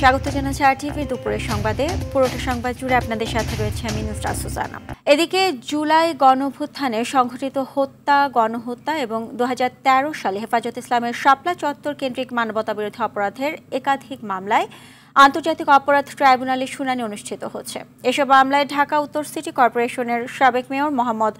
স্বাগত জানাচ্ছি আরটিভি দুপুরের সংবাদে। পুরোটা সংবাদ জুড়ে আপনাদের সাথে রয়েছে আমি নুসরাত সুজানা। এদিকে জুলাই গণঅভ্যুত্থানে সংঘটিত গণহত্যা এবং 2013 সালে হেফাজত ইসলামের শাপলা চত্বর কেন্দ্রিক মানবতাবিরোধী অপরাধের একাধিক মামলায় আন্তর্জাতিক অপরাধ ট্রাইব্যুনালে শুনানি অনুষ্ঠিত হচ্ছে। এসব মামলায় ঢাকা উত্তর সিটি কর্পোরেশনের সাবেক মেয়র মোহাম্মদ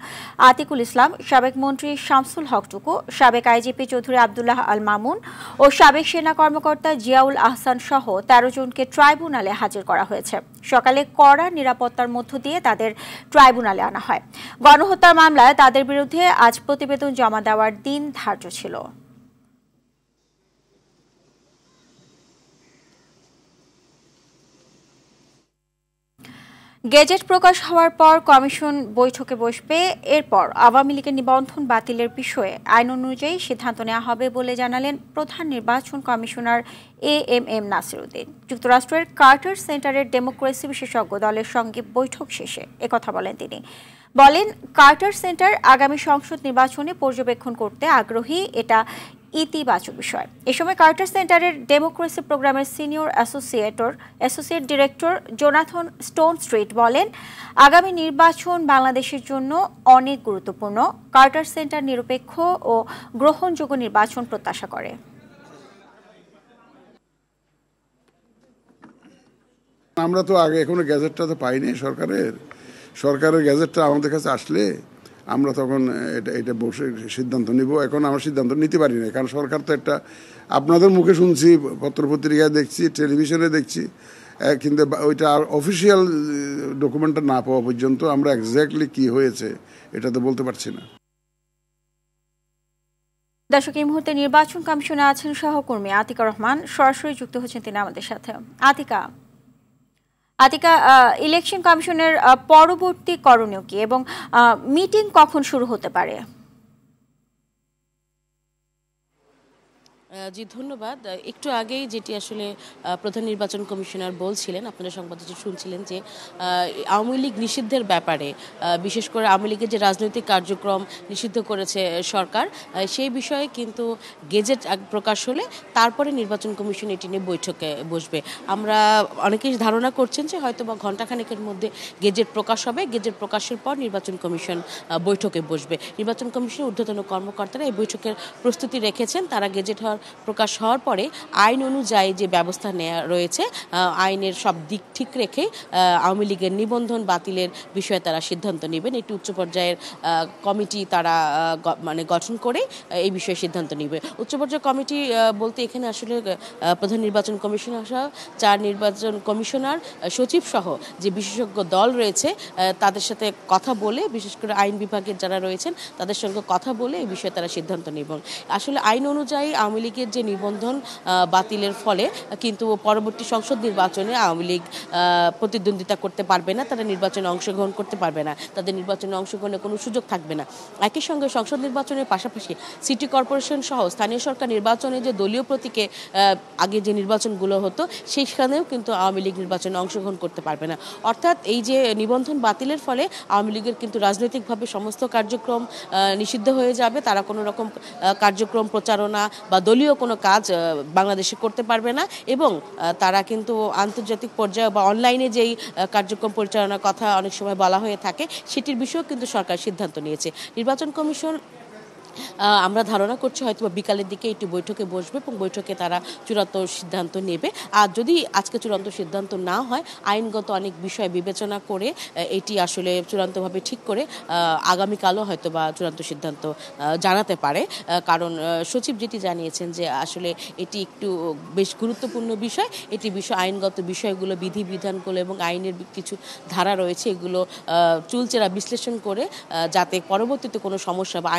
আতিকুল ইসলাম, সাবেক মন্ত্রী শামসুল হক টুকু, সাবেক আইজিপি চৌধুরী আব্দুল্লাহ আল মামুন ও সাবেক সেনা কর্মকর্তা জিয়াউল আহসান সহ 13 জনকে ট্রাইব্যুনালে হাজির করা হয়েছে। সকালে কড়া নিরাপত্তার মধ্য দিয়ে তাদের ট্রাইব্যুনালে আনা হয়। গণহত্যার মামলায় তাদের বিরুদ্ধে আজ প্রতিবেদন জমা দেওয়ার দিন ধার্য ছিল। গেজেট প্রকাশ হওয়ার পর কমিশন বৈঠকে বসবে। এরপর আওয়ামী লীগের নিবন্ধন বাতিলের বিষয়ে আইন অনুযায়ী সিদ্ধান্ত নেওয়া হবে বলে জানালেন প্রধান নির্বাচন কমিশনার এএমএম নাসিরউদ্দিন। যুক্তরাষ্ট্রের কার্টার সেন্টারের ডেমোক্রেসি বিশেষজ্ঞ দলের সঙ্গে বৈঠক শেষে একথা বলেন তিনি। বলেন, কার্টার সেন্টার আগামী সংসদ নির্বাচনে পর্যবেক্ষণ করতে আগ্রহী, এটা ইতিবাচক বিষয়। এ সময় কার্টার সেন্টারের ডেমোক্রেসি প্রোগ্রামের senior associate director Jonathan stone street বলেন, আগামী নির্বাচন বাংলাদেশের জন্য অনেক গুরুত্বপূর্ণ। কার্টার সেন্টার নিরপেক্ষ ও গ্রহণযোগ্য নির্বাচন প্রত্যাশা করে। আমরা তো আগে এখনো গ্যাজেটটা তো পাইনি সরকারের গ্যাজেটটা আমাদের কাছে আসলে আমরা তখন এটা বসে সিদ্ধান্ত নিব। এখন আমরা সিদ্ধান্ত নিতে পারি না, কারণ সরকার তো একটা, আপনাদের মুখে শুনছি, পত্রপত্রিকায় দেখছি, টেলিভিশনে দেখছি, কিন্তু ওইটা অফিসিয়াল ডকুমেন্টটা না পাওয়া পর্যন্ত আমরা এক্স্যাক্টলি কি হয়েছে এটা তো বলতে পারছি না। দর্শক, এই মুহূর্তে নির্বাচন কমিশনে আছেন সহকর্মী আতিকা রহমান, সরাসরি যুক্ত হচ্ছেন তিনি আমাদের সাথে। আতিকা, ইলেকশন কমিশনের পরবর্তী করণীয় কি এবং মিটিং কখন শুরু হতে পারে? জি ধন্যবাদ। একটু আগেই যেটি আসলে প্রধান নির্বাচন কমিশনার বলছিলেন, আপনারা সংবাদে শুনছিলেন যে আওয়ামী লীগ নিষিদ্ধের ব্যাপারে, বিশেষ করে আওয়ামী লীগের যে রাজনৈতিক কার্যক্রম নিষিদ্ধ করেছে সরকার, সেই বিষয়ে কিন্তু গেজেট প্রকাশ হলে তারপরে নির্বাচন কমিশন এটি নিয়ে বৈঠকে বসবে। আমরা অনেকেই ধারণা করছেন যে হয়তো বা ঘণ্টাখানেকের মধ্যে গেজেট প্রকাশ হবে। গেজেট প্রকাশের পর নির্বাচন কমিশন বৈঠকে বসবে। নির্বাচন কমিশনের ঊর্ধ্বতন কর্মকর্তারা এই বৈঠকের প্রস্তুতি রেখেছেন। তারা গেজেট প্রকাশ হওয়ার পরে আইন অনুযায়ী যে ব্যবস্থা নেওয়া রয়েছে, আইনের সব দিক ঠিক রেখে আওয়ামী লীগের নিবন্ধন বাতিলের বিষয়ে তারা সিদ্ধান্ত নেবেন। একটি উচ্চ পর্যায়ের কমিটি তারা গঠন করে এই বিষয়ে সিদ্ধান্ত নেবে। উচ্চ পর্যায়ের কমিটি বলতে এখানে আসলে প্রধান নির্বাচন কমিশনার সহ 4 নির্বাচন কমিশনার, সচিব সহ যে বিশেষজ্ঞ দল রয়েছে তাদের সাথে কথা বলে, বিশেষ করে আইন বিভাগের যারা রয়েছেন তাদের সঙ্গে কথা বলে এই বিষয়ে তারা সিদ্ধান্ত নেবেন। আসলে আইন অনুযায়ী আওয়ামী লীগের যে নিবন্ধন বাতিলের ফলে কিন্তু পরবর্তী সংসদ নির্বাচনে আওয়ামী লীগ প্রতিদ্বন্দ্বিতা করতে পারবে না, তারা নির্বাচনে অংশগ্রহণ করতে পারবে না, তাদের নির্বাচনে অংশগ্রহণের কোনো সুযোগ থাকবে না। একই সঙ্গে সংসদ নির্বাচনের পাশাপাশি সিটি কর্পোরেশন সহ স্থানীয় সরকার নির্বাচনে যে দলীয় প্রতীকে আগে যে নির্বাচনগুলো হতো সেইখানেও কিন্তু আওয়ামী লীগ নির্বাচনে অংশগ্রহণ করতে পারবে না। অর্থাৎ এই যে নিবন্ধন বাতিলের ফলে আওয়ামী লীগের কিন্তু রাজনৈতিকভাবে সমস্ত কার্যক্রম নিষিদ্ধ হয়ে যাবে। তারা কোনো রকম কার্যক্রম, প্রচারণা বা দলীয় কোনো কাজ বাংলাদেশে করতে পারবে না এবং তারা কিন্তু আন্তর্জাতিক পর্যায়ে বা অনলাইনে যেই কার্যক্রম পরিচালনার কথা অনেক সময় বলা হয়ে থাকে সেটির বিষয়েও কিন্তু সরকার সিদ্ধান্ত নিয়েছে। নির্বাচন কমিশন আমরা ধারণা করছি হয়তো বিকালের দিকে একটি বৈঠকে বসবে এবং বৈঠকে তারা চূড়ান্ত সিদ্ধান্ত নেবে। আর যদি আজকে চূড়ান্ত সিদ্ধান্ত না হয়, আইনগত অনেক বিষয় বিবেচনা করে এটি আসলে চূড়ান্তভাবে ঠিক করে আগামীকালও হয়তো বা চূড়ান্ত সিদ্ধান্ত জানাতে পারে। কারণ সচিব যেটি জানিয়েছেন যে আসলে এটি একটু বেশ গুরুত্বপূর্ণ বিষয়, এটি আইনগত বিষয়গুলো, বিধিবিধানগুলো এবং আইনের কিছু ধারা রয়েছে, এগুলো চুলচেরা বিশ্লেষণ করে যাতে পরবর্তীতে কোনো সমস্যা বা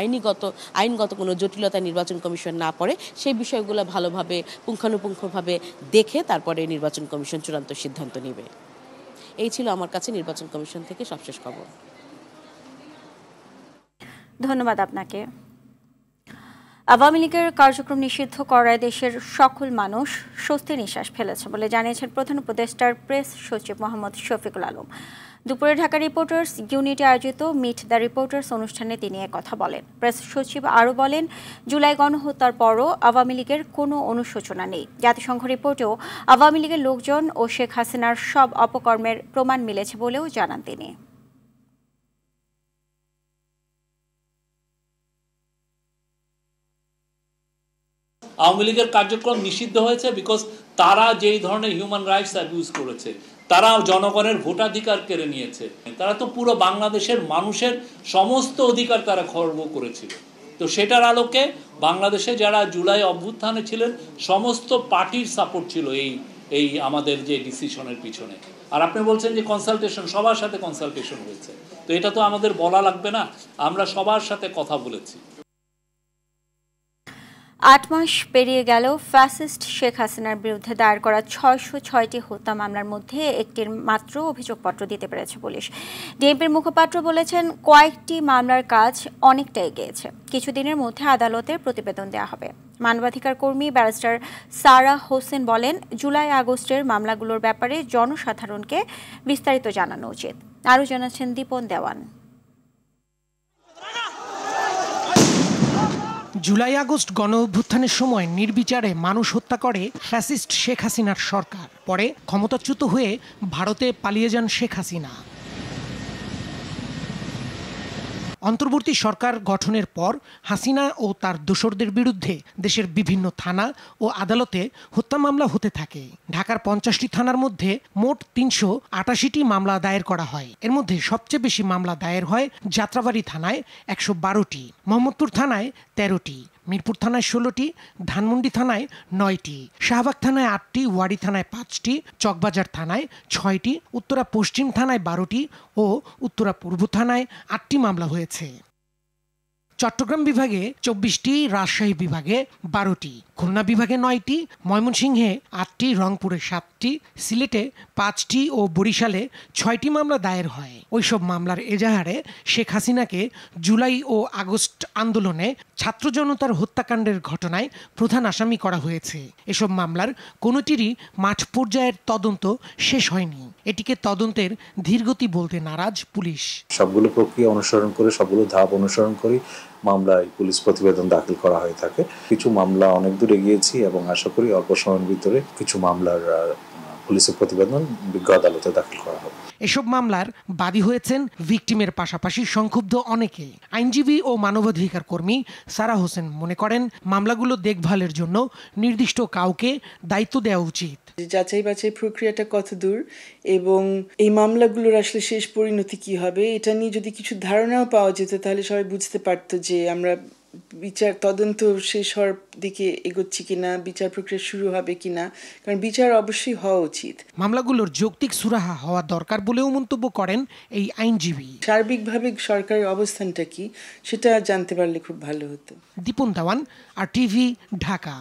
আইনগত কোনো জটিলতা নির্বাচন কমিশন না পড়ে, সেই বিষয়গুলো ভালোভাবে পুঙ্খানুপুঙ্খভাবে দেখে তারপরে নির্বাচন কমিশন চূড়ান্ত সিদ্ধান্ত নেবে। এই ছিল আমার কাছে নির্বাচন কমিশন থেকে সবশেষ খবর। ধন্যবাদ আপনাকে। আওয়ামী লীগের কার্যক্রম নিষিদ্ধ করায় দেশের সকল মানুষ স্বস্তির নিঃশ্বাস ফেলেছে বলে জানিয়েছেন প্রধান উপদেষ্টার প্রেস সচিব মোহাম্মদ শফিকুল আলম। দুপুরে ঢাকা রিপোর্টার্স ইউনিটি আয়োজিত মিট দ্য রিপোর্টার্স অনুষ্ঠানে তিনি কথা বলেন। প্রেস সচিব আরও বলেন, জুলাই গণহত্যার পরও আওয়ামী লীগের কোনো অনুশোচনা নেই। জাতিসংঘ রিপোর্টেও আওয়ামী লীগের লোকজন ও শেখ হাসিনার সব অপকর্মের প্রমাণ মিলেছে বলেও জানান তিনি। আওয়ামী লীগের কার্যক্রম নিষিদ্ধ হয়েছে বিকজ তারা যেই ধরনের হিউম্যান রাইটস অ্যাবিউজ করেছে, তারা জনগণের ভোটাধিকার কেড়ে নিয়েছে, তারা তো পুরো বাংলাদেশের মানুষের সমস্ত অধিকার তারা খর্ব করেছিল। তো সেটার আলোকে বাংলাদেশে যারা জুলাই অভ্যুত্থানে ছিলেন সমস্ত পার্টির সাপোর্ট ছিল এই আমাদের যে ডিসিশনের পিছনে। আর আপনি বলছেন যে কনসালটেশন, সবার সাথে কনসালটেশন হয়েছে, তো এটা তো আমাদের বলা লাগবে না, আমরা সবার সাথে কথা বলেছি। ৮ মাস পেরিয়ে গেল ফ্যাসিস্ট শেখ হাসিনার বিরুদ্ধে দায়ের করা ৬০৬টি হত্যা মামলার মধ্যে একটির মাত্র অভিযোগপত্র দিতে পেরেছে পুলিশ। ডিএমপির মুখপাত্র বলেছেন, কয়েকটি মামলার কাজ অনেকটা এগিয়েছে, কিছুদিনের মধ্যে আদালতের প্রতিবেদন দেওয়া হবে। মানবাধিকার কর্মী ব্যারিস্টার সারা হোসেন বলেন, জুলাই আগস্টের মামলাগুলোর ব্যাপারে জনসাধারণকে বিস্তারিত জানানো উচিত। আরও জানাচ্ছেন দীপন দেওয়ান। জুলাই আগস্ট গণ অভ্যুত্থানের সময় নির্বিচারে মানুষ হত্যা করে ফ্যাসিস্ট শেখ হাসিনার সরকার। পরে ক্ষমতাচ্যুত হয়ে ভারতে পালিয়ে যান শেখ হাসিনা। অন্তর্বর্তী সরকার গঠনের পর হাসিনা ও তার দোসরদের বিরুদ্ধে দেশের বিভিন্ন থানা ও আদালতে হত্যা মামলা হতে থাকে। ঢাকার 50টি থানার মধ্যে মোট 388টি মামলা দায়ের করা হয়। এর মধ্যে সবচেয়ে বেশি মামলা দায়ের হয় যাত্রাবাড়ি থানায় 112টি, মোহাম্মদপুর থানায় 13টি, মিরপুর থানায় 16টি, ধানমন্ডি থানায় 9টি, শাহবাগ থানায় 8টি, ওয়ারী থানায় 5টি, চকবাজার থানায় 6টি, উত্তরা পশ্চিম থানায় 12টি ও উত্তরা পূর্ব থানায় 8টি মামলা হয়েছে। চট্টগ্রাম বিভাগে 24টি, রাজশাহী বিভাগে 12টি, খুলনা বিভাগে 9টি, ময়মনসিংহে 8টি, রংপুরে 7টি, সিলেটে 5টি ও বরিশালে 6টি মামলা দায়ের হয়। ওইসব মামলার এজাহারে শেখ হাসিনাকে জুলাই ও আগস্ট আন্দোলনে ছাত্র জনতার হত্যাকাণ্ডের ঘটনায় প্রধান আসামি করা হয়েছে। এসব মামলার কোনোটিরই মাঠ পর্যায়ের তদন্ত শেষ হয়নি। এটিকে তদন্তের ধীরগতি বলতে নারাজ পুলিশ। সবগুলো প্রক্রিয়া অনুসরণ করে, সবগুলো ধাপ অনুসরণ করে মামলায় পুলিশ প্রতিবেদন দাখিল করা হয়ে থাকে। কিছু মামলা অনেক দূর এগিয়েছি এবং আশা করি অল্প সময়ের ভিতরে কিছু মামলার পুলিশের প্রতিবেদন বিজ্ঞ আদালতে দাখিল করা হবে। এসব মামলার বাদী হয়েছেন ভিকটিমের পাশাপাশি সংক্ষুব্ধ অনেকে। আইনজীবী ও মানবাধিকার কর্মী সারা হোসেন মনে করেন, মামলাগুলো দেখভালের জন্য নির্দিষ্ট কাউকে দায়িত্ব দেওয়া উচিত। যাচাই বাছাই প্রক্রিয়াটা কত দূর এবং এই মামলাগুলোর আসলে শেষ পরিণতি কি হবে, এটা নিয়ে যদি কিছু ধারণাও পাওয়া যেত তাহলে সবাই বুঝতে পারতো যে আমরা বিচার তদন্ত শেষ হওয়ার দিকে এগোচ্ছি কিনা, বিচার প্রক্রিয়া শুরু হবে কিনা, কারণ বিচার অবশ্যই হওয়া উচিত। মামলাগুলোর যৌক্তিক সুরাহা হওয়া দরকার বলেও মন্তব্য করেন এই আইনজীবী। সার্বিকভাবে সরকারের অবস্থানটা কি সেটা জানতে পারলে খুব ভালো হতো। দীপন দেওয়ান, RTV, ঢাকা।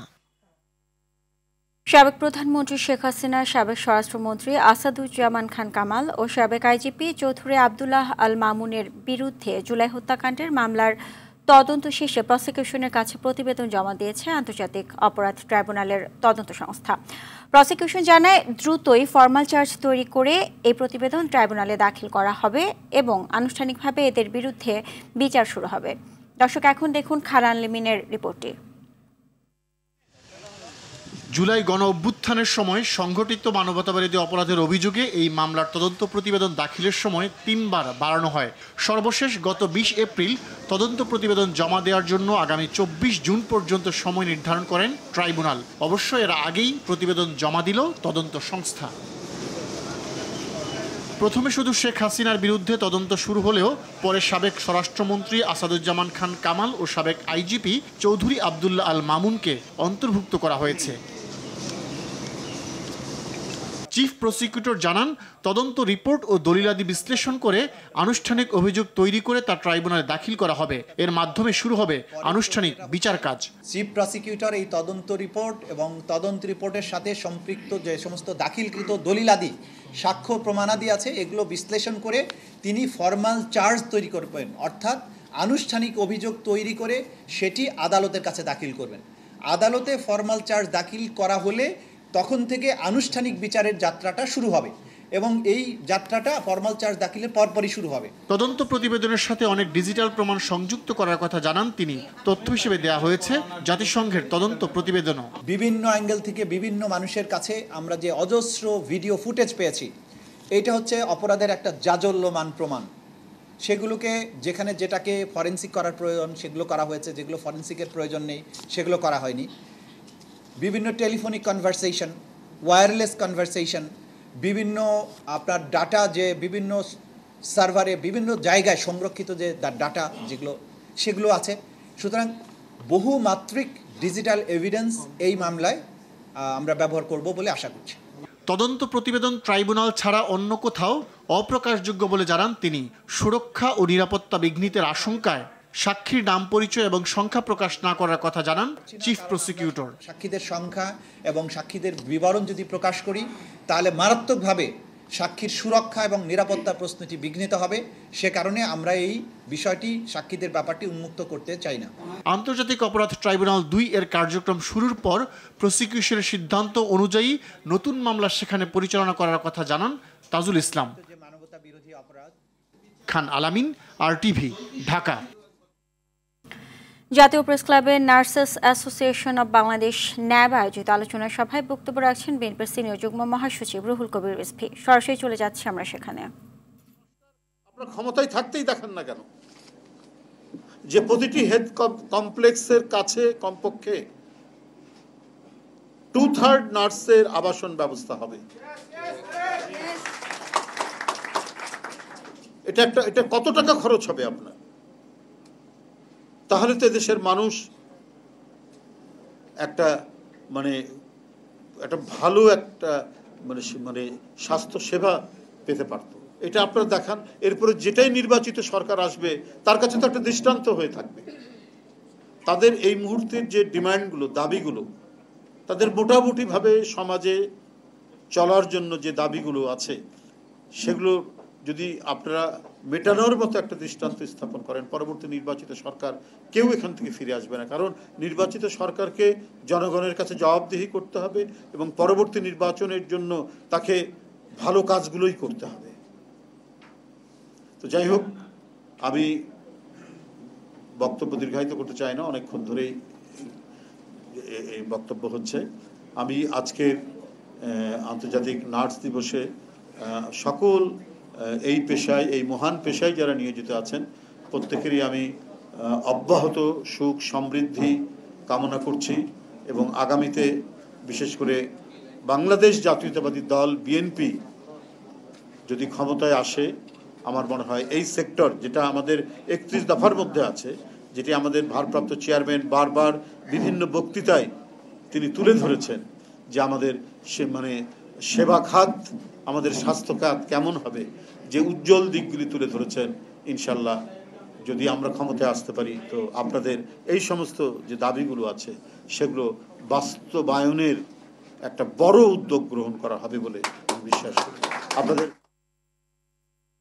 সাবেক প্রধানমন্ত্রী শেখ হাসিনা, সাবেক স্বরাষ্ট্রমন্ত্রী আসাদুজ্জামান খান কামাল ও সাবেক আইজিপি চৌধুরী আবদুল্লাহ আল মামুনের বিরুদ্ধে জুলাই হত্যাকাণ্ডের মামলার তদন্ত শেষে প্রসিকিউশনের কাছে প্রতিবেদন জমা দিয়েছে আন্তর্জাতিক অপরাধ ট্রাইব্যুনালের তদন্ত সংস্থা। প্রসিকিউশন জানায়, দ্রুতই ফরমাল চার্জ তৈরি করে এই প্রতিবেদন ট্রাইব্যুনালে দাখিল করা হবে এবং আনুষ্ঠানিকভাবে এদের বিরুদ্ধে বিচার শুরু হবে। দর্শক, এখন দেখুন খারান লিমিনের রিপোর্টটি। জুলাই গণ অভ্যুত্থানের সময় সংঘটিত মানবতাবিরোধী অপরাধের অভিযোগে এই মামলার তদন্ত প্রতিবেদন দাখিলের সময় 3 বার বাড়ানো হয়। সর্বশেষ গত 20 এপ্রিল তদন্ত প্রতিবেদন জমা দেওয়ার জন্য আগামী 24 জুন পর্যন্ত সময় নির্ধারণ করেন ট্রাইব্যুনাল। অবশ্য এর আগেই প্রতিবেদন জমা দিল তদন্ত সংস্থা। প্রথমে শুধু শেখ হাসিনার বিরুদ্ধে তদন্ত শুরু হলেও পরে সাবেক স্বরাষ্ট্রমন্ত্রী আসাদুজ্জামান খান কামাল ও সাবেক আইজিপি চৌধুরী আবদুল্লাহ আল মামুনকে অন্তর্ভুক্ত করা হয়েছে। চিফ প্রসিকিউটর জানান, তদন্ত রিপোর্ট ও দলিলাদি বিশ্লেষণ করে আনুষ্ঠানিক অভিযোগ তৈরি করে তা ট্রাইব্যুনালে দাখিল করা হবে। এর মাধ্যমে শুরু হবে আনুষ্ঠানিক বিচার কাজ। চিফ প্রসিকিউটর এই তদন্ত রিপোর্ট এবং তদন্ত রিপোর্টের সাথে সম্পৃক্ত যে সমস্ত দাখিলকৃত দলিলাদি, সাক্ষ্য প্রমাণাদি আছে, এগুলো বিশ্লেষণ করে তিনি ফরমাল চার্জ তৈরি করবেন, অর্থাৎ আনুষ্ঠানিক অভিযোগ তৈরি করে সেটি আদালতের কাছে দাখিল করবেন। আদালতে ফর্মাল চার্জ দাখিল করা হলে তখন থেকে আনুষ্ঠানিক বিচারের যাত্রাটা শুরু হবে এবং এই যাত্রাটা ফর্মাল চার্জ দাখিলের পরপরই শুরু হবে। তদন্ত প্রতিবেদনের সাথে অনেক ডিজিটাল প্রমাণ সংযুক্ত করার কথা জানান তিনি। তথ্য হিসেবে দেয়া হয়েছে জাতিসংঘের তদন্ত প্রতিবেদনও। বিভিন্ন অ্যাঙ্গেল থেকে বিভিন্ন মানুষের কাছে আমরা যে অজস্র ভিডিও ফুটেজ পেয়েছি, এটা হচ্ছে অপরাধের একটা জাজল্যমান প্রমাণ। সেগুলোকে যেখানে যেটাকে ফরেনসিক করার প্রয়োজন সেগুলো করা হয়েছে, যেগুলো ফরেনসিকের প্রয়োজন নেই সেগুলো করা হয়নি। বিভিন্ন টেলিফোনিক কনভারসেশন, ওয়্যারলেস কনভারসেশন, বিভিন্ন আপনার ডাটা যে বিভিন্ন সার্ভারে বিভিন্ন জায়গায় সংরক্ষিত যে ডাটা সেগুলো আছে। সুতরাং বহুমাত্রিক ডিজিটাল এভিডেন্স এই মামলায় আমরা ব্যবহার করব বলে আশা করছি। তদন্ত প্রতিবেদন ট্রাইব্যুনাল ছাড়া অন্য কোথাও অপ্রকাশযোগ্য বলে জানান তিনি। সুরক্ষা ও নিরাপত্তা বিঘ্নিতের আশঙ্কায় সাক্ষীর নাম পরিচয় এবং সংখ্যা প্রকাশ না করার কথা জানান চিফ প্রসিকিউটর। সাক্ষীদের সংখ্যা এবং সাক্ষীদের বিবরণ যদি প্রকাশ করি তাহলে মারাত্মকভাবে সাক্ষীর সুরক্ষা এবং নিরাপত্তা প্রশ্নটি বিঘ্নিত হবে। সে কারণে আমরা এই বিষয়টি সাক্ষীদের ব্যাপারটি উন্মুক্ত করতে চাই না। আন্তর্জাতিক অপরাধ ট্রাইব্যুনাল ২ এর কার্যক্রম শুরুর পর প্রসিকিউশনের সিদ্ধান্ত অনুযায়ী নতুন মামলা সেখানে পরিচালনা করার কথা জানান তাজুল ইসলাম। খান আলামিন, RTV, ঢাকা। জাতীয় প্রেস ক্লাবের নার্সেস অ্যাসোসিয়েশন অব বাংলাদেশ ন্যাব আয়োজিত আলোচনা সভায় বক্তব্য রাখছেন বিএনপির সিনিয়র যুগ্ম মহাসচিব রুহুল কবির রিজভী। সরাসরি চলে যাচ্ছি আমরা সেখানে। আপনার ক্ষমতায় থাকতেই দেখেন না কেন যে প্রতিটি হেলথ কমপ্লেক্সের কাছে কমপক্ষে 2/3 নার্সের আবাসন ব্যবস্থা হবে। এটা কত টাকা খরচ হবে আপনার? তাহলে তো দেশের মানুষ একটা ভালো একটা স্বাস্থ্য সেবা পেতে পারত। এটা আপনারা দেখান। এরপরে যেটাই নির্বাচিত সরকার আসবে তার কাছে তো একটা দৃষ্টান্ত হয়ে থাকবে। তাদের এই মুহূর্তের যে ডিমান্ডগুলো, দাবিগুলো, তাদের মোটামুটিভাবে সমাজে চলার জন্য যে দাবিগুলো আছে সেগুলো যদি আপনারা মেটানোর মতো একটা দৃষ্টান্ত স্থাপন করেন, পরবর্তী নির্বাচিত সরকার কেউ এখান থেকে ফিরে আসবে না। কারণ নির্বাচিত সরকারকে জনগণের কাছে জবাবদিহি করতে হবে এবং পরবর্তী নির্বাচনের জন্য তাকে ভালো কাজগুলোই করতে হবে। তো যাই হোক, আমি বক্তব্য দীর্ঘায়িত করতে চাই না, অনেকক্ষণ ধরেই এই বক্তব্য হচ্ছে। আমি আজকের আন্তর্জাতিক নার্স দিবসে সকল এই পেশায়, এই মহান পেশায় যারা নিয়োজিত আছেন প্রত্যেকেরই আমি অব্যাহত সুখ সমৃদ্ধি কামনা করছি এবং আগামীতে বিশেষ করে বাংলাদেশ জাতীয়তাবাদী দল বিএনপি যদি ক্ষমতায় আসে, আমার মনে হয় এই সেক্টর যেটা আমাদের ৩১ দফার মধ্যে আছে, যেটি আমাদের ভারপ্রাপ্ত চেয়ারম্যান বারবার বিভিন্ন বক্তৃতায় তিনি তুলে ধরেছেন যে আমাদের সেবা খাত, আমাদের স্বাস্থ্য খাত কেমন হবে, যে উজ্জ্বল দিকগুলি তুলে ধরেছেন। ইনশাল্লাহ যদি আমরা ক্ষমতায় আসতে পারি তো আপনাদের এই সমস্ত যে দাবিগুলো আছে সেগুলো বাস্তবায়নের একটা বড় উদ্যোগ গ্রহণ করা হবে বলে বিশ্বাস করি। আপনাদের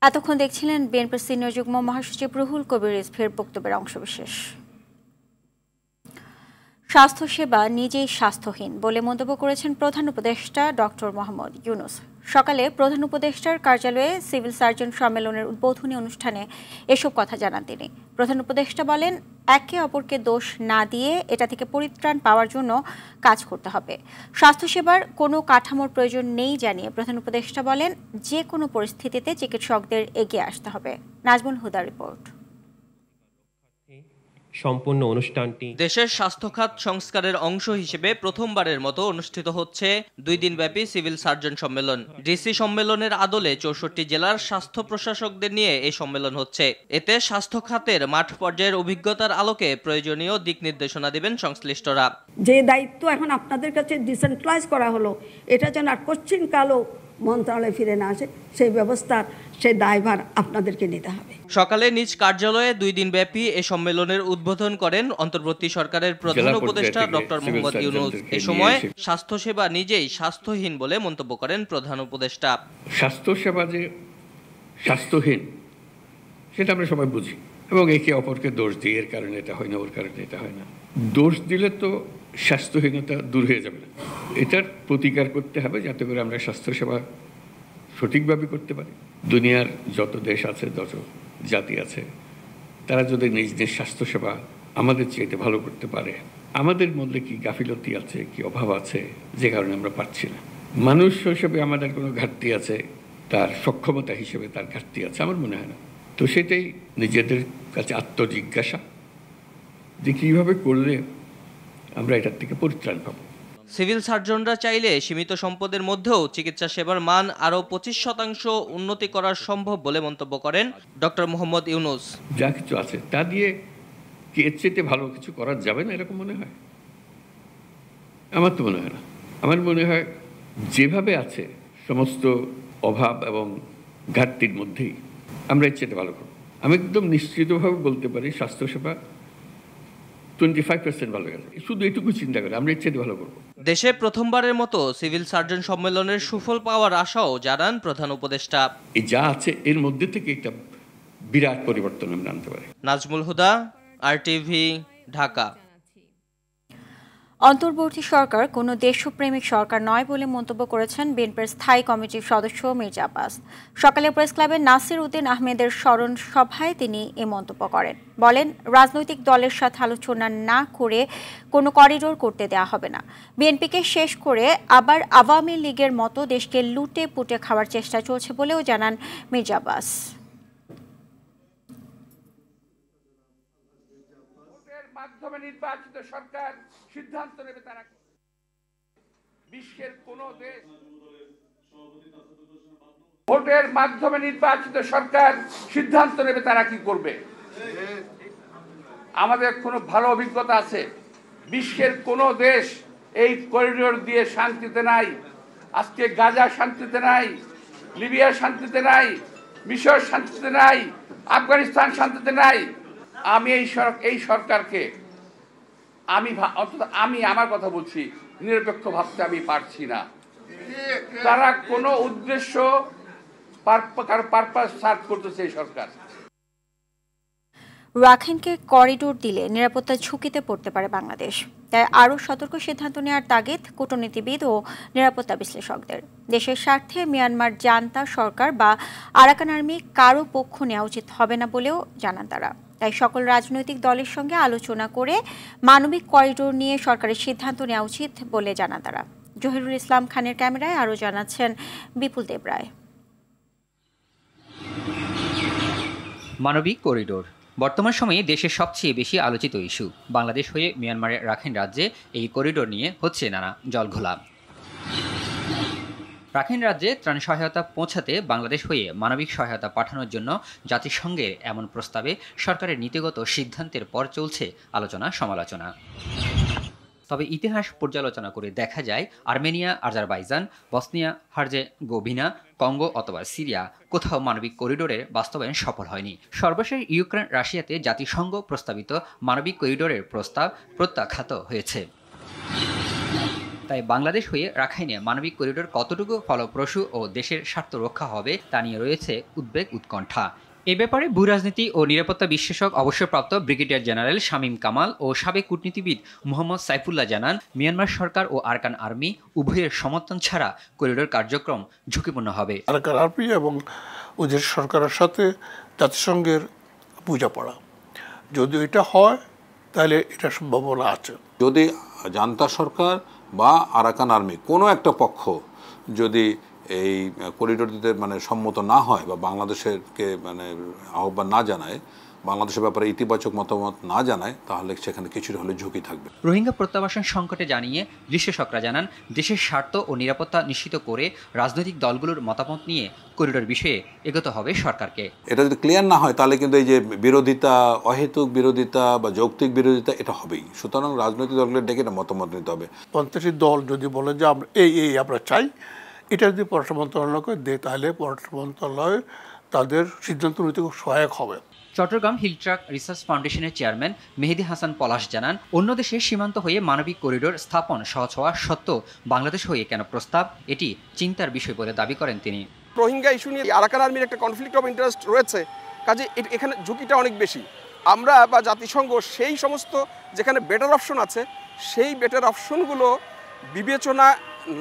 এতক্ষণ দেখছিলেন বিএনপির সিনিয়র যুগ্ম মহাসচিব রুহুল কবির রিজভীর বক্তব্যের অংশবিশেষ। স্বাস্থ্যসেবা নিজেই স্বাস্থ্যহীন বলে মন্তব্য করেছেন প্রধান উপদেষ্টা ডক্টর মোহাম্মদ ইউনূস। সকালে প্রধান উপদেষ্টার কার্যালয়ে সিভিল সার্জন সম্মেলনের উদ্বোধনী অনুষ্ঠানে এসব কথা জানান তিনি। প্রধান উপদেষ্টা বলেন, একে অপরকে দোষ না দিয়ে এটা থেকে পরিত্রাণ পাওয়ার জন্য কাজ করতে হবে। স্বাস্থ্যসেবার কোনো কাঠামোর প্রয়োজন নেই জানিয়ে প্রধান উপদেষ্টা বলেন, যে কোনো পরিস্থিতিতে চিকিৎসকদের এগিয়ে আসতে হবে। নাজমুল হুদার রিপোর্ট। সম্পূর্ণ অনুষ্ঠানটি দেশের স্বাস্থ্য খাত সংস্কারের অংশ হিসেবে প্রথমবারের মতো অনুষ্ঠিত হচ্ছে 2 দিনব্যাপী সিভিল সার্জন সম্মেলন। ডিসি সম্মেলনের আদলে 64 জেলার স্বাস্থ্য প্রশাসকদের নিয়ে এই সম্মেলন হচ্ছে। এতে স্বাস্থ্য খাতের মাঠ পর্যায়ের অভিজ্ঞতার আলোকে প্রয়োজনীয় দিক নির্দেশনা দেবেন সংশ্লিষ্টরা। যে দায়িত্ব এখন আপনাদের কাছে ডিসেন্ট্রালাইজ করা হলো, এটা যেন আর কোশ্চিনকালও মন্ত্রণালয়ে ফিরে না আসে, সেই ব্যবস্থার সেই দায়ভার আপনাদেরকে নিতে হবে। সকালে নিজ কার্যালয়ে 2 দিনব্যাপী এই সম্মেলনের উদ্বোধন করেন অন্তর্বর্তী সরকারের প্রধান উপদেষ্টা ডক্টর মোহাম্মদ ইউনূস। এ সময় স্বাস্থ্যসেবা নিজেই স্বাস্থ্যহীন বলে মন্তব্য করেন প্রধান উপদেষ্টা। স্বাস্থ্যসেবা যে স্বাস্থ্যহীন সেটা আমরা সবাই বুঝি, এবং একে অপরকে দোষ দিই, এর কারণে এটা হয় না, ওর কারণে এটা হয় না। দোষ দিলে তো স্বাস্থ্যহীনতা দূর হয়ে যাবে না। এটার প্রতিকার করতে হবে যাতে করে আমরা স্বাস্থ্যসেবা সঠিকভাবে করতে পারি। দুনিয়ার যত দেশ আছে, যত জাতি আছে, তারা যদি নিজ নিজ স্বাস্থ্যসেবা আমাদের চাইতে ভালো করতে পারে, আমাদের মধ্যে কি গাফিলতি আছে, কি অভাব আছে যে কারণে আমরা পাচ্ছি না। মানুষ হিসেবে আমাদের কোনো ঘাটতি আছে, তার সক্ষমতা হিসেবে তার ঘাটতি আছে, আমার মনে হয় না। তো সেটাই নিজেদের কাছে আত্মজিজ্ঞাসা যে কীভাবে করলে আমরা এটার থেকে পরিত্রাণ পাবো। সিভিল সার্জনরা চাইলে সীমিত সম্পদের মধ্যেও চিকিৎসা সেবার মান আরও 25% উন্নতি করা সম্ভব বলে মন্তব্য করেন ডক্টর মোহাম্মদ ইউনুস। যা কিছু আছে তা দিয়ে কি এর চেয়ে ভালো কিছু করা যাবে না এরকম মনে হয়? আমার তো মনে হয় না। আমার মনে হয় যেভাবে আছে সমস্ত অভাব এবং ঘাটতির মধ্যেই আমরা এর চেয়ে ভালো করব। আমি একদম নিশ্চিতভাবে বলতে পারি স্বাস্থ্যসেবা 25% ভালো গেছে। শুধু এটুকু চিন্তা করে আমরা এর চেয়ে ভালো করব। দেশে প্রথমবারের মতো সিভিল সার্জন সম্মেলনের সুফল পাওয়ার আশাও জানান প্রধান উপদেষ্টা। এই যা আছে এর মধ্যে থেকে একটা বিরাট পরিবর্তন আমরা আনতে পারি। নাজমুল হুদা, RTV, ঢাকা। অন্তর্বর্তী সরকার কোনো দেশপ্রেমিক সরকার নয় বলে মন্তব্য করেছেন বিএনপির স্থায়ী কমিটির সদস্য মির্জা আব্বাস। সকালে প্রেস ক্লাবে নাসির উদ্দিন আহমেদের স্মরণ সভায় তিনি এ মন্তব্য করেন। বলেন, রাজনৈতিক দলের সাথে আলোচনা না করে কোনো করিডোর করতে দেওয়া হবে না। বিএনপিকে শেষ করে আবার আওয়ামী লীগের মতো দেশকে লুটে পুটে খাওয়ার চেষ্টা চলছে বলেও জানান মির্জা আব্বাস। মাধ্যমে নির্বাচিত সরকার সিদ্ধান্ত নেবে তারা বিশ্বের কোন দেশ ভোটের মাধ্যমে নির্বাচিত সরকার সিদ্ধান্ত নেবে তারা কি করবে। আমাদের কোনো ভালো অভিজ্ঞতা আছে, বিশ্বের কোন দেশ এই করিডোর দিয়ে শান্তিতে নাই। আজকে গাজা শান্তিতে নাই, লিবিয়া শান্তিতে নাই, মিশর শান্তিতে নাই, আফগানিস্তান শান্তিতে নাই। আমি এই সরকারকে আমি আমার কথা বলছি, নিরপেক্ষ ভাবতে আমি পারছি না। তারা কোনো উদ্দেশ্য পারপাস সার্ভ করতেছে এই সরকার। রাখাইনকে করিডোর দিলে নিরাপত্তার ঝুঁকিতে পড়তে পারে বাংলাদেশ, তাই আরও সতর্ক সিদ্ধান্ত নেওয়ার তাগিদ কূটনীতিবিদ ও নিরাপত্তা বিশ্লেষকদের। দেশের স্বার্থে মিয়ানমার জান্তা সরকার বা আরাকান আর্মি কারো পক্ষ নেওয়া উচিত হবে না বলেও জানান তারা। তাই সকল রাজনৈতিক দলের সঙ্গে আলোচনা করে মানবিক করিডোর নিয়ে সরকারের সিদ্ধান্ত নেওয়া উচিত বলে জানান তারা। জহিরুল ইসলাম খানের ক্যামেরায় আরও জানাচ্ছেন বিপুল দেবরায়। মানবিক করিডোর বর্তমান সময়ে দেশের সবচেয়ে বেশি আলোচিত ইস্যু। বাংলাদেশ হয়ে মিয়ানমারের রাখাইন রাজ্যে এই করিডোর নিয়ে হচ্ছে নানা জলঘোলা। রাখাইন রাজ্যে ত্রাণ সহায়তা পৌঁছাতে বাংলাদেশ হয়ে মানবিক সহায়তা পাঠানোর জন্য জাতিসংঘের এমন প্রস্তাবে সরকারের নীতিগত সিদ্ধান্তের পর চলছে আলোচনা সমালোচনা। তবে ইতিহাস পর্যালোচনা করে দেখা যায় Armenia, Azerbaijan, Bosnia Herzegovina, Congo অথবা সিরিয়া কোথাও মানবিক করিডোরের বাস্তবায়ন সফল হয়নি। সর্বশেষ ইউক্রেন রাশিয়াতে জাতিসংঘ প্রস্তাবিত মানবিক করিডোরের প্রস্তাব প্রত্যাখ্যাত হয়েছে। তাই বাংলাদেশ হয়ে রাখাইনে মানবিক করিডোর কতটুকু ফলপ্রসূ ও দেশের স্বার্থ রক্ষা হবে তা নিয়ে রয়েছে উদ্বেগ উৎকণ্ঠা। এ ব্যাপারে ভূরাজনীতি ও নিরাপত্তা বিশ্লেষক অবসরপ্রাপ্ত ব্রিগেডিয়ার জেনারেল শামীম কামাল ও সাবেক কূটনীতিবিদ মোহাম্মদ সাইফুল্লাহ জানান, মিয়ানমার সরকার ও আরাকান আর্মি উভয়ের সমর্থন ছাড়া করিডোর কার্যক্রম ঝুঁকিপূর্ণ হবে। আরাকান আর্মি এবং ওদের সরকারের সাথে জাতিসংঘের পূজা পড়া, যদি এটা হয় তাহলে এটা সম্ভাবনা আছে। যদি জান্তা সরকার বা আরাকান আর্মি কোনো একটা পক্ষ যদি এই করিডোর দিতে সম্মত না হয় বা বাংলাদেশেরকে আহ্বান না জানায়, বাংলাদেশের ব্যাপারে ইতিবাচক মতামত না জানায়, তাহলে সেখানে কিছুটা হলে ঝুঁকি থাকবে। রোহিঙ্গা প্রত্যাবাসন সংকটে জানিয়ে বিশ্লেষকরা জানান, দেশের স্বার্থ ও নিরাপত্তা নিশ্চিত করে রাজনৈতিক দলগুলোর মতামত নিয়ে করিডোর বিষয়ে এগোতে হবে সরকারকে। এটা যদি ক্লিয়ার না হয় তাহলে কিন্তু এই যে বিরোধিতা, অহেতুক বিরোধিতা বা যৌক্তিক বিরোধিতা, এটা হবেই। সুতরাং রাজনৈতিক দলগুলোর ডেকে এটা মতামত নিতে হবে। 50টি দল যদি বলে যে আমরা আমরা চাই, এটা যদি পররাষ্ট্র মন্ত্রণালয়কে দেয় তাহলে পররাষ্ট্র মন্ত্রণালয় তাদের সিদ্ধান্ত নিতে খুব সহায়ক হবে। চট্টগ্রাম হিল ট্রাক রিসার্চ ফাউন্ডেশনের চেয়ারম্যান মেহেদি হাসান পলাশ জানান, অন্য দেশের সীমান্ত হয়ে মানবিক করিডোর স্থাপন সহজ হওয়া সত্ত্বেও বাংলাদেশ হয়ে কেন প্রস্তাব, এটি চিন্তার বিষয় বলে দাবি করেন তিনি। রোহিঙ্গা ইস্যু নিয়ে আরাকান আর্মির একটা কনফ্লিক্ট অফ ইন্টারেস্ট রয়েছে, কাজে এখানে ঝুঁকিটা অনেক বেশি। আমরা বা জাতিসংঘ সেই সমস্ত যেখানে বেটার অপশন আছে সেই বেটার অপশনগুলো বিবেচনা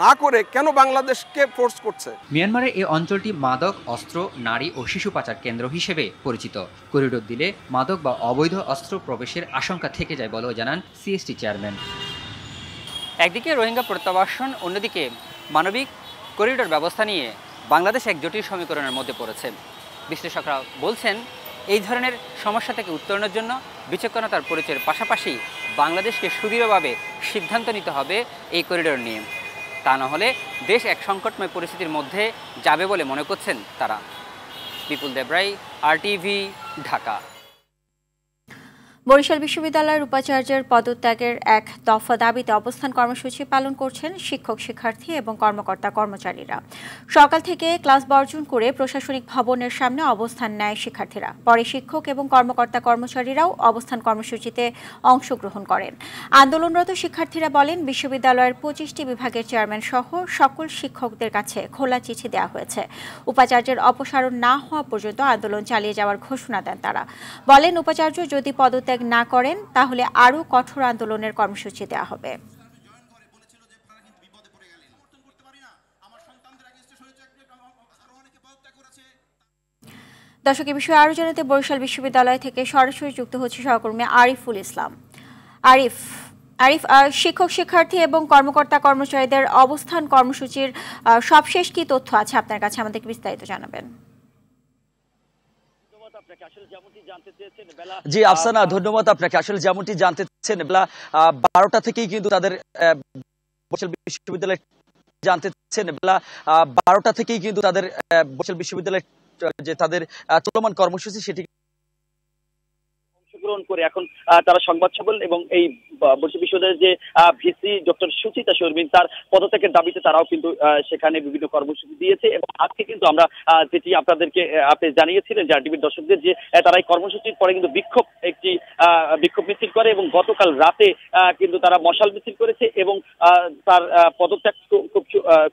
না করে কেন বাংলাদেশকে ফোর্স করছে? মিয়ানমারের এই অঞ্চলটি মাদক, অস্ত্র, নারী ও শিশু পাচার কেন্দ্র হিসেবে পরিচিত। করিডোর দিলে মাদক বা অবৈধ অস্ত্র প্রবেশের আশঙ্কা থেকে যায় বলেও জানান সিএসটি চেয়ারম্যান। একদিকে রোহিঙ্গা প্রত্যাবাসন, অন্যদিকে মানবিক করিডোর ব্যবস্থা নিয়ে বাংলাদেশ এক জটিল সমীকরণের মধ্যে পড়েছে। বিশ্লেষকরা বলছেন এই ধরনের সমস্যা থেকে উত্তরণের জন্য বিচক্ষণতার পরিচয়ের পাশাপাশি বাংলাদেশকে সুদৃঢ়ভাবে সিদ্ধান্ত নিতে হবে এই করিডোর নিয়ে। তা না হলে দেশ এক সংকটময় পরিস্থিতির মধ্যে যাবে বলে মনে করছেন তারা। বিপুল দেবরাই, RTV, ঢাকা। বরিশাল বিশ্ববিদ্যালয়ের উপাচার্যের পদত্যাগের এক দফা দাবিতে অবস্থান কর্মসূচি পালন করছেন শিক্ষক, শিক্ষার্থী এবং কর্মকর্তা কর্মচারীরা। সকাল থেকে ক্লাস বর্জন করে প্রশাসনিক ভবনের সামনে অবস্থান নেয় শিক্ষার্থীরা। পরে শিক্ষক এবং কর্মকর্তা কর্মচারীরাও অবস্থান কর্মসূচিতে অংশগ্রহণ করেন। আন্দোলনরত শিক্ষার্থীরা বলেন, বিশ্ববিদ্যালয়ের 25টি বিভাগের চেয়ারম্যান সহ সকল শিক্ষকদের কাছে খোলা চিঠি দেওয়া হয়েছে। উপাচার্যের অপসারণ না হওয়া পর্যন্ত আন্দোলন চালিয়ে যাওয়ার ঘোষণা দেন তারা। বলেন, উপাচার্য যদি পদত্যাগ না করেন তাহলে আরও কঠোর আন্দোলনের কর্মসূচি দেওয়া হবে। দর্শক, এই বিষয়ে আরও জানাতে বরিশাল বিশ্ববিদ্যালয় থেকে সরাসরি যুক্ত হচ্ছে সহকর্মী আরিফুল ইসলাম। আরিফ, শিক্ষক, শিক্ষার্থী এবং কর্মকর্তা কর্মচারীদের অবস্থান কর্মসূচির সবশেষ কি তথ্য আছে আপনার কাছে, আমাদেরকে বিস্তারিত জানাবেন। জি আফসানা, ধন্যবাদ আপনাকে। আসলে যেমনটি জানতে চাচ্ছেন, বেলা 12টা থেকেই কিন্তু তাদের বরিশাল বিশ্ববিদ্যালয় জানতে চাচ্ছেন বেলা 12টা থেকেই কিন্তু তাদের বরিশাল বিশ্ববিদ্যালয়ের যে তাদের চলমান কর্মসূচি সেটি অংশগ্রহণ করে এখন তারা সংবাদ সম্মেলন এবং এই বরিশাল বিশ্ববিদ্যালয়ের যে ভিসি ডক্টর সুচিতা শর্মিন তার পদত্যাগের দাবিতে তারাও কিন্তু সেখানে বিভিন্ন কর্মসূচি দিয়েছে। এবং আজকে কিন্তু আমরা যেটি আপনাদেরকে আপনি জানিয়েছিলেন যে RTVর দর্শকদের যে তারা এই কর্মসূচির পরে কিন্তু বিক্ষোভ মিছিল করে এবং গতকাল রাতে কিন্তু তারা মশাল মিছিল করেছে এবং তার পদত্যাগ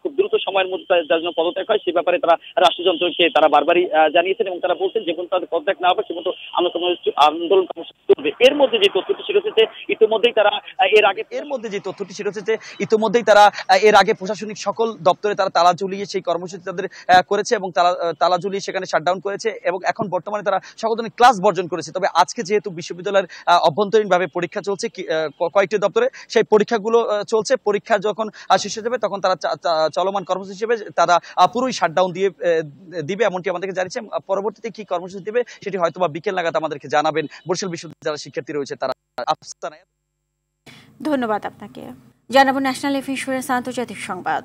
খুব দ্রুত সময়ের মধ্যে যার জন্য পদত্যাগ হয় সে ব্যাপারে তারা রাষ্ট্রযন্ত্রকে তারা বারবারই জানিয়েছেন এবং তারা বলছেন যে পর্যন্ত তাদের পদত্যাগ না হবে সে পর্যন্ত আন্দোলন করবে। এর মধ্যে যে তথ্যটি ছিল যে ইতিমধ্যেই তারা এর আগে প্রশাসনিক সকল দপ্তরে তারা তালা ঝুলিয়ে সেই কর্মসূচি তাদের করেছে এবং তালা ঝুলিয়ে সেখানে শাটডাউন করেছে এবং এখন বর্তমানে তারা সকল ধরনের ক্লাস বর্জন করেছে। তবে আজকে যেহেতু বিশ্ববিদ্যালয়ের অভ্যন্তরীণভাবে পরীক্ষা চলছে কয়েকটি দপ্তরে, সেই পরীক্ষাগুলো চলছে, পরীক্ষা যখন শেষ হয়ে যাবে তখন তারা চলমান কর্মসূচি হিসেবে তারা পুরোই শাটডাউন দিবে এমনটি আমাদেরকে জানিয়েছে। পরবর্তীতে কি কর্মসূচি দিবে সেটি হয়তো বা বিকেল নাগাদ আমাদেরকে জানাবেন বরিশাল বিশ্ববিদ্যালয়ের যারা শিক্ষার্থী রয়েছে তারা। ধন্যবাদ আপনাকে। জানাবো ন্যাশনাল লাইফ ইন্স্যুরেন্স আন্তর্জাতিক সংবাদ।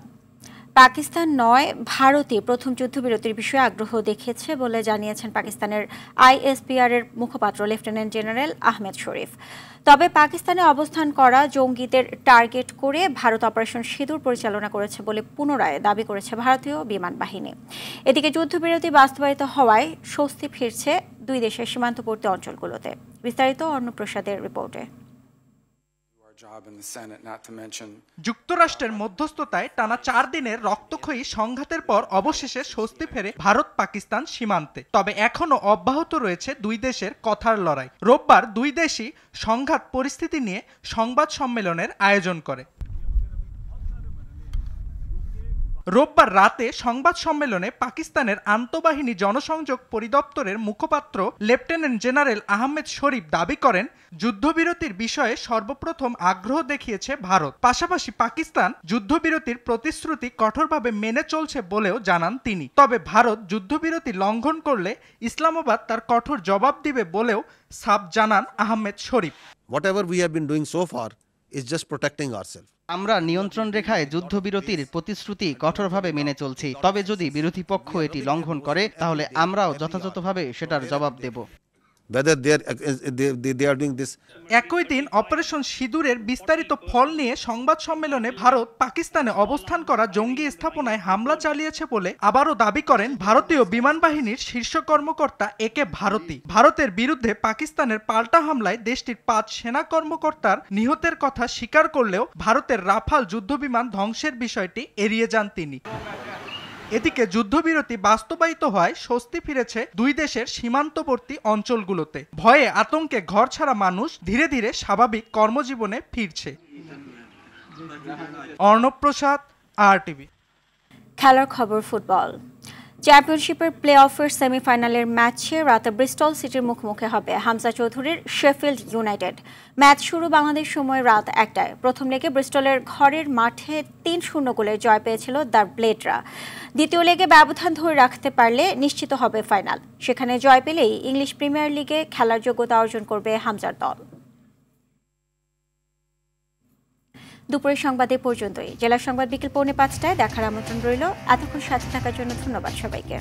পাকিস্তান নয়, ভারতই প্রথম যুদ্ধবিরতির বিষয়ে আগ্রহ দেখিয়েছে বলে জানিয়েছেন পাকিস্তানের ISPR এর মুখপাত্র লেফটেন্যান্ট জেনারেল আহমেদ শরীফ। তবে পাকিস্তানে অবস্থান করা জঙ্গিদের টার্গেট করে ভারত অপারেশন সিঁদুর পরিচালনা করেছে বলে পুনরায় দাবি করেছে ভারতীয় বিমান বাহিনী। এদিকে যুদ্ধবিরতি বাস্তবায়িত হওয়ায় স্বস্তি ফিরছে দুই দেশের সীমান্তবর্তী অঞ্চলগুলোতে। বিস্তারিত অর্ণপ্রসাদের রিপোর্টে। যুক্তরাষ্ট্রের মধ্যস্থতায় টানা 4 দিনের রক্তক্ষয়ী সংঘাতের পর অবশেষে স্বস্তি ফেরে ভারত পাকিস্তান সীমান্তে। তবে এখনো অব্যাহত রয়েছে দুই দেশের কথার লড়াই। রোববার দুই দেশই সংঘাত পরিস্থিতি নিয়ে সংবাদ সম্মেলনের আয়োজন করে। রোববার রাতে সংবাদ সম্মেলনে পাকিস্তানের আন্তঃবাহিনী জনসংযোগ পরিদপ্তরের মুখপাত্র লেফটেন্যান্ট জেনারেল আহমেদ শরীফ দাবি করেন, যুদ্ধবিরতির বিষয়ে সর্বপ্রথম আগ্রহ দেখিয়েছে ভারত। পাশাপাশি পাকিস্তান যুদ্ধবিরতির প্রতিশ্রুতি কঠোরভাবে মেনে চলছে বলেও জানান তিনি। তবে ভারত যুদ্ধবিরতি লঙ্ঘন করলে ইসলামাবাদ তার কঠোর জবাব দিবে বলেও সাফ জানান আহমেদ শরীফ। Whatever we have been doing so far is just protecting ourselves. আমরা নিয়ন্ত্রণ রেখায় যুদ্ধবিরতির প্রতিশ্রুতি কঠোরভাবে মেনে চলছি। তবে যদি বিরোধী পক্ষ এটি লঙ্ঘন করে তাহলে আমরাও যথাযথভাবে সেটার জবাব দেব। Whether they are doing this. একই দিন অপারেশন সিঁদুরের বিস্তারিত ফল নিয়ে সংবাদ সম্মেলনে ভারত পাকিস্তানে অবস্থান করা জঙ্গি স্থাপনায় হামলা চালিয়েছে বলে আবারও দাবি করেন ভারতীয় বিমান বাহিনীর শীর্ষ কর্মকর্তা AK ভারতী। ভারতের বিরুদ্ধে পাকিস্তানের পাল্টা হামলায় দেশটির 5 সেনা কর্মকর্তার নিহতের কথা স্বীকার করলেও ভারতের রাফাল যুদ্ধবিমান ধ্বংসের বিষয়টি এড়িয়ে যান তিনি। এদিকে যুদ্ধবিরতি বাস্তবায়িত হওয়ায় স্বস্তি ফিরেছে দুই দেশের সীমান্তবর্তী অঞ্চলগুলোতে। ভয়ে আতঙ্কে ঘরছাড়া মানুষ ধীরে ধীরে স্বাভাবিক কর্মজীবনে ফিরছে। অর্ণব প্রসাদ, RTV। খেলার খবর ফুটবল। চ্যাম্পিয়নশিপের প্লে অফের সেমিফাইনালের ম্যাচে রাতে ব্রিস্টল সিটির মুখোমুখি হবে হামজা চৌধুরীর শেফিল্ড ইউনাইটেড। ম্যাচ শুরু বাংলাদেশ সময় রাত 1টায়। প্রথম লেগে ব্রিস্টলের ঘরের মাঠে 3-0 গোলে জয় পেয়েছিল দ্য ব্লেডরা। দ্বিতীয় লেগে ব্যবধান ধরে রাখতে পারলে নিশ্চিত হবে ফাইনাল। সেখানে জয় পেলেই ইংলিশ প্রিমিয়ার লিগে খেলার যোগ্যতা অর্জন করবে হামজার দল। দুপুরের সংবাদে পর্যন্তই। জেলা সংবাদ বিকেল 4:45টায় দেখার আমন্ত্রণ রইল। এতক্ষণ সাথে থাকার জন্য ধন্যবাদ সবাইকে।